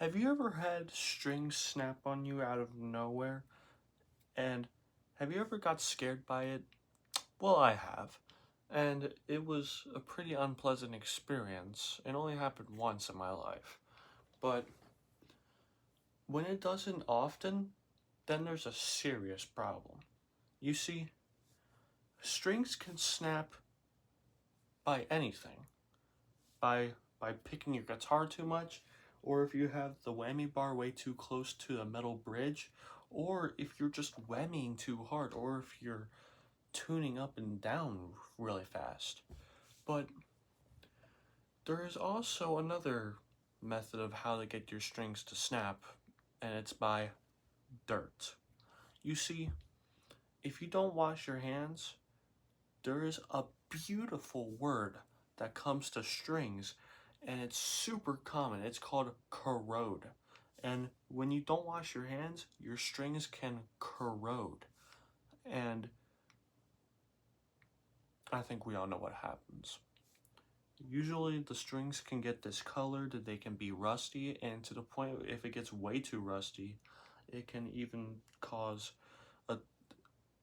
Have you ever had strings snap on you out of nowhere? And have you ever got scared by it? Well, I have. And it was a pretty unpleasant experience. It only happened once in my life. But when it doesn't often, then there's a serious problem. You see, strings can snap by anything. By picking your guitar too much, or if you have the whammy bar way too close to the metal bridge, or if you're just whammying too hard, or if you're tuning up and down really fast. But there is also another method of how to get your strings to snap, and it's by dirt. You see, if you don't wash your hands, there is a beautiful word that comes to strings, and it's super common. It's called corrode. And when you don't wash your hands, your strings can corrode. And I think we all know what happens. Usually the strings can get discolored, they can be rusty, and to the point if it gets way too rusty, it can even cause a,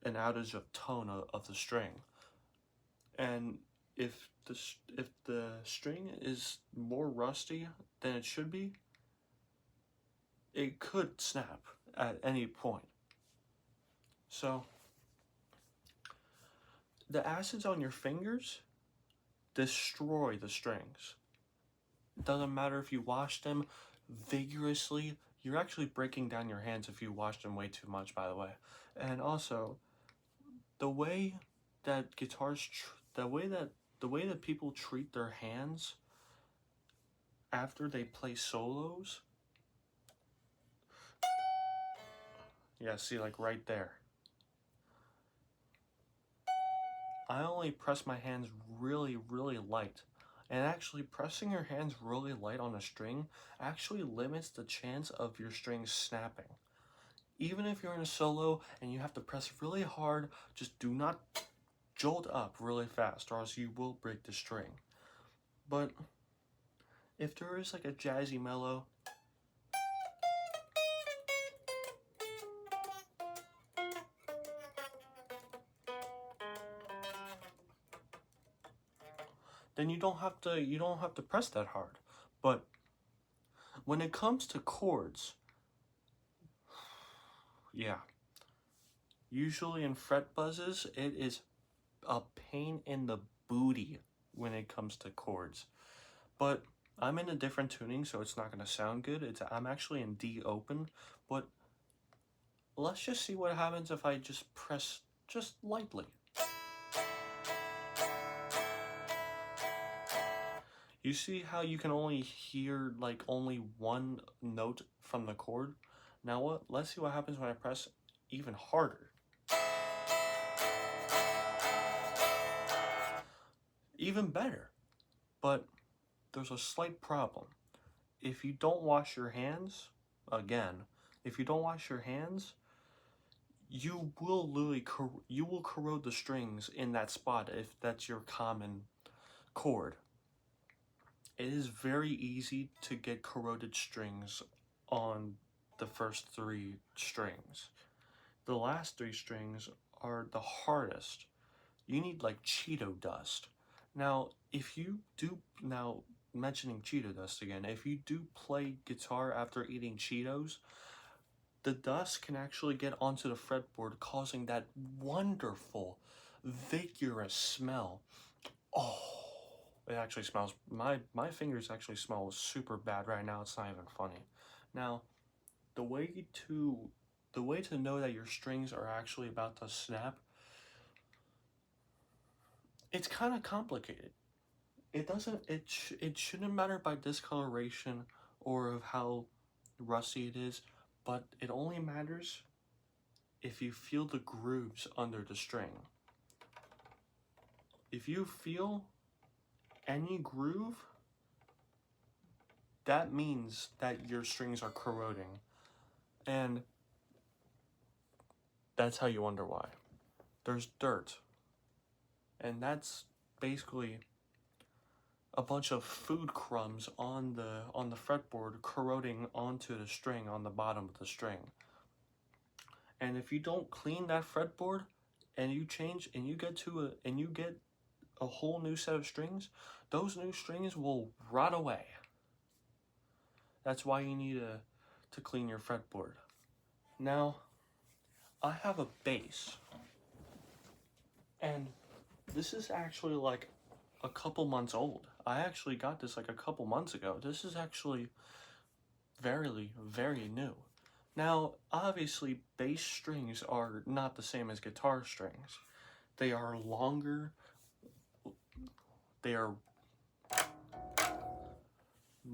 an outage of tone of the string. And if the string is more rusty than it should be, it could snap at any point. So the acids on your fingers destroy the strings. It doesn't matter if you wash them vigorously. You're actually breaking down your hands if you wash them way too much, by the way. And also, the way that the way that people treat their hands after they play solos. Yeah, see, like right there. I only press my hands really, really light. And actually, pressing your hands really light on a string actually limits the chance of your strings snapping. Even if you're in a solo and you have to press really hard, just do not jolt up really fast or else you will break the string. But if there is like a jazzy mellow, then you don't have to press that hard. But when it comes to chords, yeah, usually in fret buzzes, it is a pain in the booty when it comes to chords. But I'm in a different tuning, so it's not going to sound good. I'm actually in D open, but let's just see what happens if I just press just lightly. You see how you can only hear like only one note from the chord? Now what? Let's see what happens when I press even harder. Even better. But there's a slight problem. If you don't wash your hands, again, if you don't wash your hands, you will literally you will corrode the strings in that spot if that's your common chord. It is very easy to get corroded strings on the first three strings. The last three strings are the hardest. You need like Cheeto dust. Now, if you do, now mentioning Cheeto dust again, if you do play guitar after eating Cheetos, the dust can actually get onto the fretboard, causing that wonderful, vigorous smell. Oh, it actually smells, my fingers actually smell super bad right now. It's not even funny. Now, the way to the way to know that your strings are actually about to snap, it's kind of complicated. It doesn't it shouldn't matter by discoloration or of how rusty it is, but it only matters if you feel the grooves under the string. If you feel any groove, that means that your strings are corroding. And that's how you wonder why. There's dirt. And that's basically a bunch of food crumbs on the fretboard corroding onto the string on the bottom of the string. And if you don't clean that fretboard and you change and you get a whole new set of strings, those new strings will rot away. That's why you need to clean your fretboard. Now, I have a bass, and this is actually like a couple months old. I actually got this like a couple months ago. This is actually very, very new. Now, obviously, bass strings are not the same as guitar strings. They are longer, but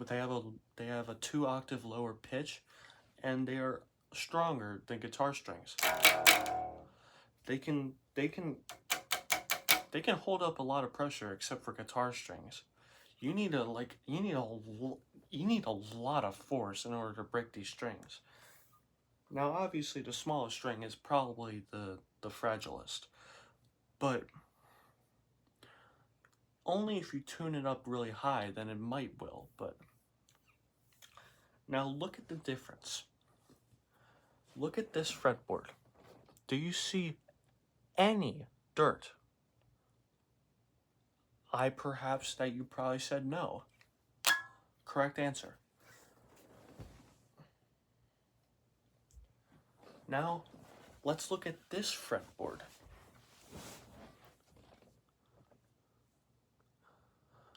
they have a 2-octave lower pitch, and they are stronger than guitar strings. They can hold up a lot of pressure, except for guitar strings. You need a lot of force in order to break these strings. Now, obviously, the smallest string is probably the fragilest, but only if you tune it up really high, then it might will. But now look at the difference. Look at this fretboard. Do you see any dirt? Perhaps that you probably said no. Correct answer. Now, let's look at this fretboard.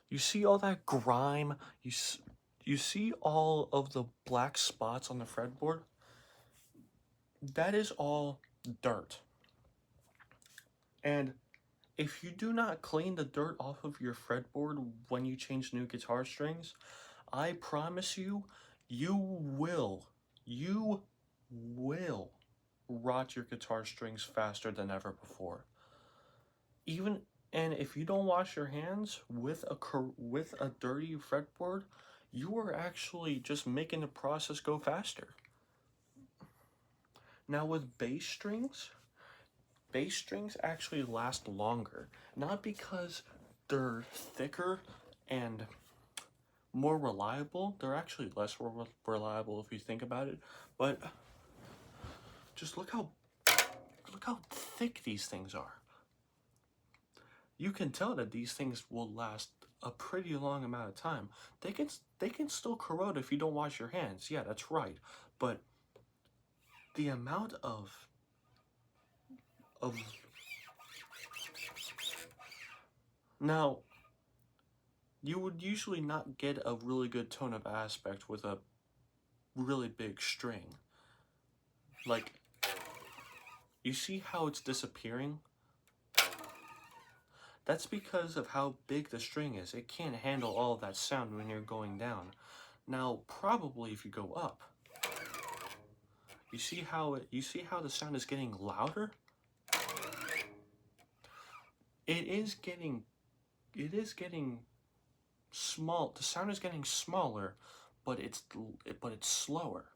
You see all that grime? You see all of the black spots on the fretboard? That is all dirt. And if you do not clean the dirt off of your fretboard when you change new guitar strings, I promise you, you will rot your guitar strings faster than ever before. And if you don't wash your hands with a dirty fretboard, you are actually just making the process go faster. Now with bass strings actually last longer, not because they're thicker and more reliable. They're actually less reliable if you think about it, but just look how thick these things are. You can tell that these things will last a pretty long amount of time. They can still corrode if you don't wash your hands. Yeah, that's right. But the amount of now, you would usually not get a really good tone of aspect with a really big string. Like, you see how it's disappearing? That's because of how big the string is. It can't handle all of that sound when you're going down. Now, probably if you go up, you see how the sound is getting louder? It is getting small. The sound is getting smaller, but it's slower.